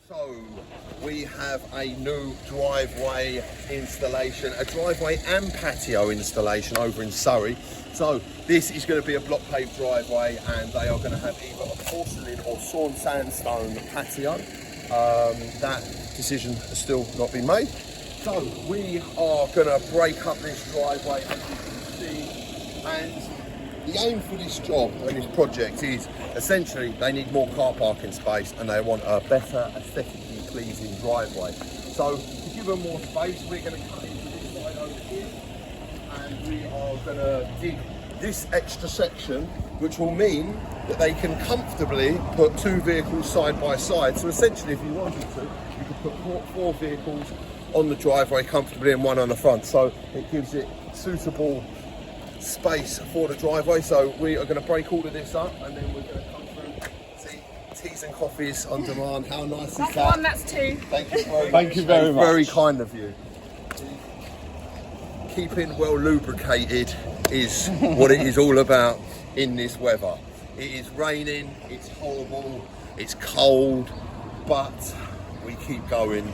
So we have a new driveway installation, a driveway and patio installation over in Surrey. So this is going to be a block paved driveway, and they are going to have either a porcelain or sawn sandstone patio. That decision has still not been made. So we are going to break up this driveway, as you can see, and the aim for this job and this project is essentially they need more car parking space and they want a better aesthetically pleasing driveway. So to give them more space, we're going to cut into this side over here, and we are going to dig this extra section, which will mean that they can comfortably put two vehicles side by side. So essentially, if you wanted to, you could put four vehicles on the driveway comfortably and one on the front. So it gives it suitable space for the driveway. So we are going to break all of this up, and then we're going to come through. See, teas and coffees on demand. How nice is that? That's one, that's two. Thank you very much. Thank you very much. Very kind of you. Keeping well lubricated is what it is all about in this weather. It is raining, it's horrible, it's cold, but we keep going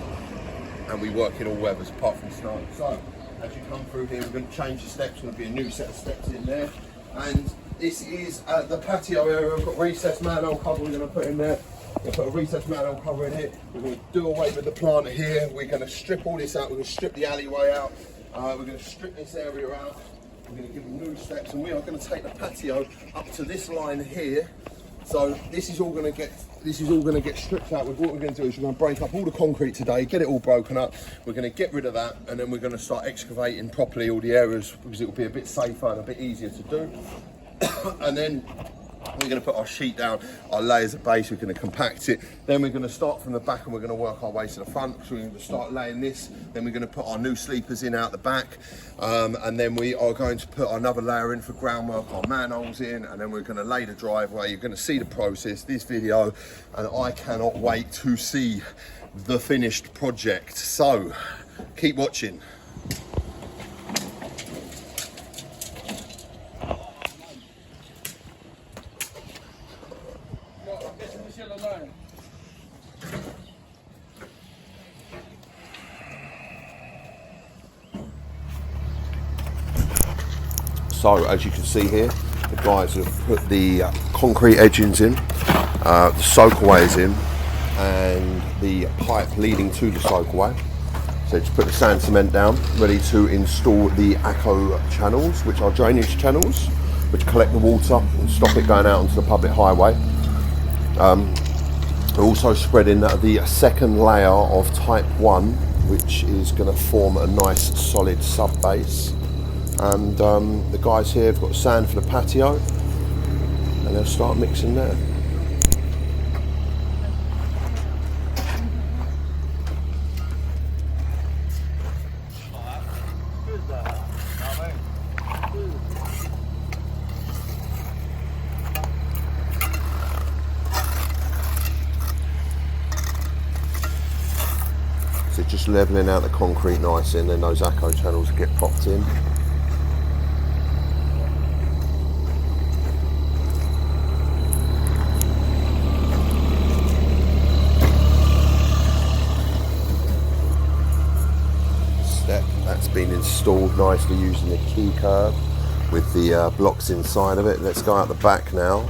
and we work in all weathers apart from snow. So as you come through here, we're going to change the steps. There'll be a new set of steps in there, and this is the patio area. We've got recessed manhole cover we're going to put in there. We're going to put a recessed manhole cover in here. We're going to do away with the planter here. We're going to strip all this out. We're going to strip the alleyway out. We're going to strip this area out. We're going to give them new steps, and we are going to take the patio up to this line here. So this is all going to get stripped out. What we're going to do is we're going to break up all the concrete today, get it all broken up. We're going to get rid of that, and then we're going to start excavating properly all the areas, because it will be a bit safer and a bit easier to do. And then we're going to put our sheet down, our layers of base, we're going to compact it. Then we're going to start from the back and we're going to work our way to the front. So we're going to start laying this, then we're going to put our new sleepers in out the back. And then we are going to put another layer in for groundwork, our manholes in, and then we're going to lay the driveway. You're going to see the process, this video, and I cannot wait to see the finished project. So keep watching. So as you can see here, the guys have put the concrete edgings in, the soakaways in, and the pipe leading to the soakaway. So just put the sand cement down, ready to install the ACO channels, which are drainage channels, which collect the water and stop it going out onto the public highway. We're also spreading the second layer of type 1, which is going to form a nice solid sub base. And the guys here have got sand for the patio, and they'll start mixing there. So just levelling out the concrete nice, and then those ACO channels get popped in. That's been installed nicely using the key curve with the blocks inside of it. Let's go out the back now,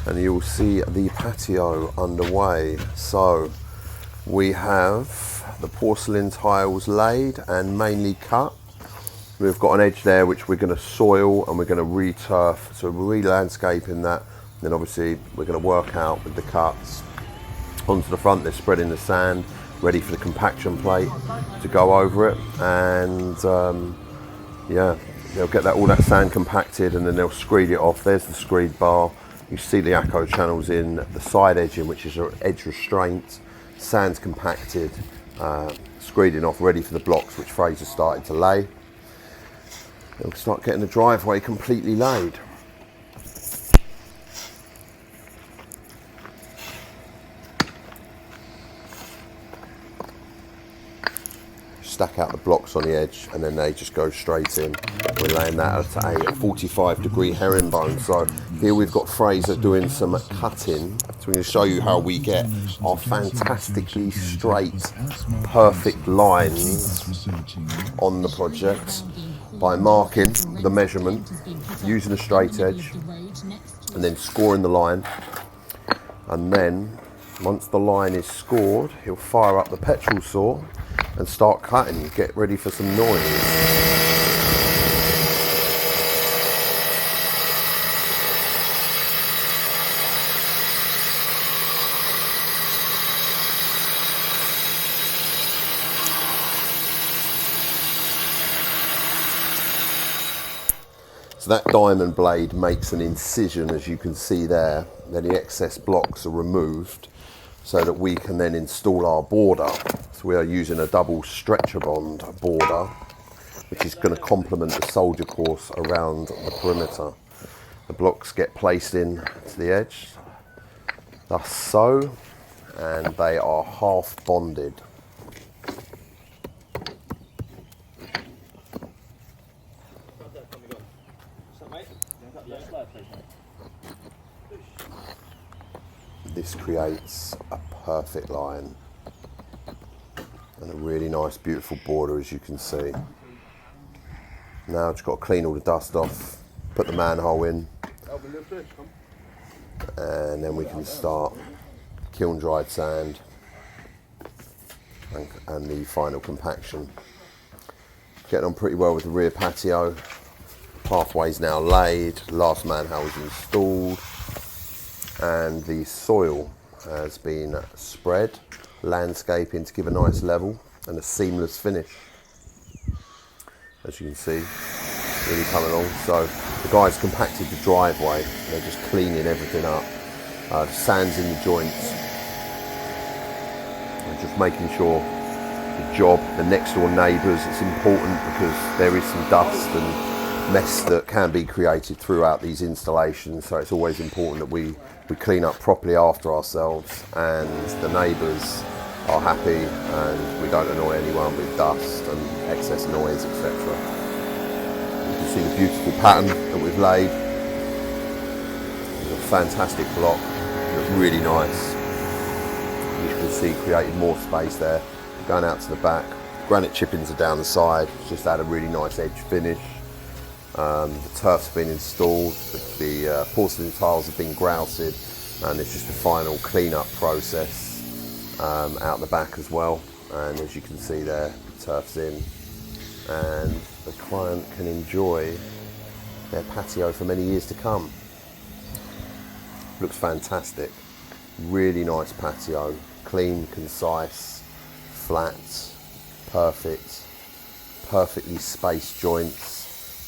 and you'll see the patio underway. So we have the porcelain tiles laid and mainly cut. We've got an edge there which we're going to soil and we're going to re-turf, so we're re-landscaping that. Then obviously we're going to work out with the cuts. Onto the front, they're spreading the sand, ready for the compaction plate to go over it, and yeah, they'll get all that sand compacted, and then they'll screed it off. There's the screed bar. You see the ACO channels in the side edging, which is an edge restraint. Sand's compacted, screeding off, ready for the blocks, which Fraser's started to lay. They'll start getting the driveway completely laid. stack out the blocks on the edge, and then they just go straight in. We're laying that at a 45-degree herringbone. So here we've got Fraser doing some cutting. So we're going to show you how we get our fantastically straight, perfect lines on the project by marking the measurement, using a straight edge, and then scoring the line. And then once the line is scored, he'll fire up the petrol saw and start cutting. Get ready for some noise. So that diamond blade makes an incision, as you can see there. Then the excess blocks are removed so that we can then install our border. So we are using a double stretcher bond border, which is going to complement the soldier course around the perimeter. The blocks get placed in to the edge, thus so, and they are half bonded. This creates a perfect line and a really nice, beautiful border, as you can see. Now I've just got to clean all the dust off, put the manhole in, and then we can start kiln dried sand and the final compaction. Getting on pretty well with the rear patio. Pathway's now laid, last manhole is installed, and the soil has been spread, landscaping to give a nice level and a seamless finish. As you can see, really coming along. So the guys compacted the driveway, they're just cleaning everything up. The sand's in the joints, and just making sure the job, the next door neighbours, it's important because there is some dust and mess that can be created throughout these installations, so it's always important that we clean up properly after ourselves and the neighbours are happy and we don't annoy anyone with dust and excess noise, etc. You can see the beautiful pattern that we've laid. It's a fantastic block, it looks really nice. You can see created more space there. Going out to the back, granite chippings are down the side, just add a really nice edge finish. The turf's been installed, the porcelain tiles have been grouted, and it's just a final clean-up process out the back as well. And as you can see there, the turf's in, and the client can enjoy their patio for many years to come. Looks fantastic, really nice patio, clean, concise, flat, perfect, perfectly spaced joints.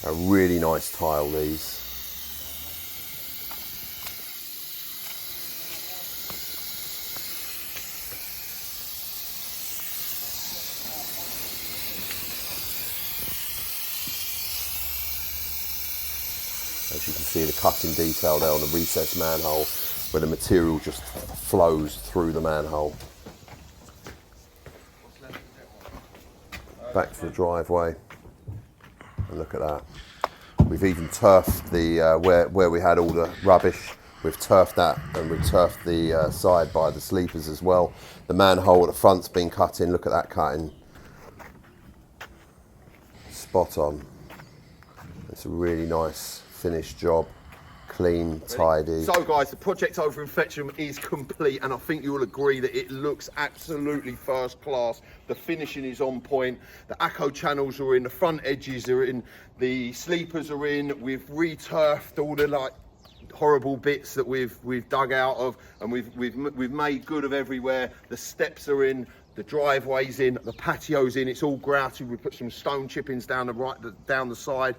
A really nice tile, these. As you can see, the cutting detail there on the recessed manhole, where the material just flows through the manhole. Back to the driveway. And look at that. We've even turfed the where we had all the rubbish. We've turfed that, and we've turfed the side by the sleepers as well. The manhole at the front's been cut in. Look at that cutting. Spot on. It's a really nice finished job. Clean, tidy. So guys, the project over in Fetcham is complete, and I think you will agree that it looks absolutely first class. The finishing is on point. The ACO channels are in, the front edges are in, the sleepers are in. We've re-turfed all the like horrible bits that we've dug out of, and we've made good of everywhere. The steps are in, the driveway's in, the patio's in. It's all grouted. We put some stone chippings down the side.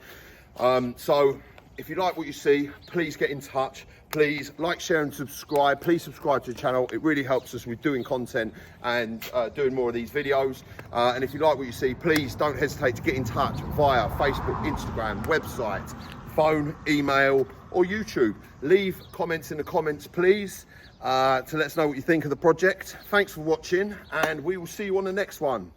So if you like what you see, please get in touch. Please like, share and subscribe. Please subscribe to the channel. It really helps us with doing content and doing more of these videos. And if you like what you see, please don't hesitate to get in touch via Facebook, Instagram, website, phone, email or YouTube. Leave comments in the comments, please, to let us know what you think of the project. Thanks for watching, and we will see you on the next one.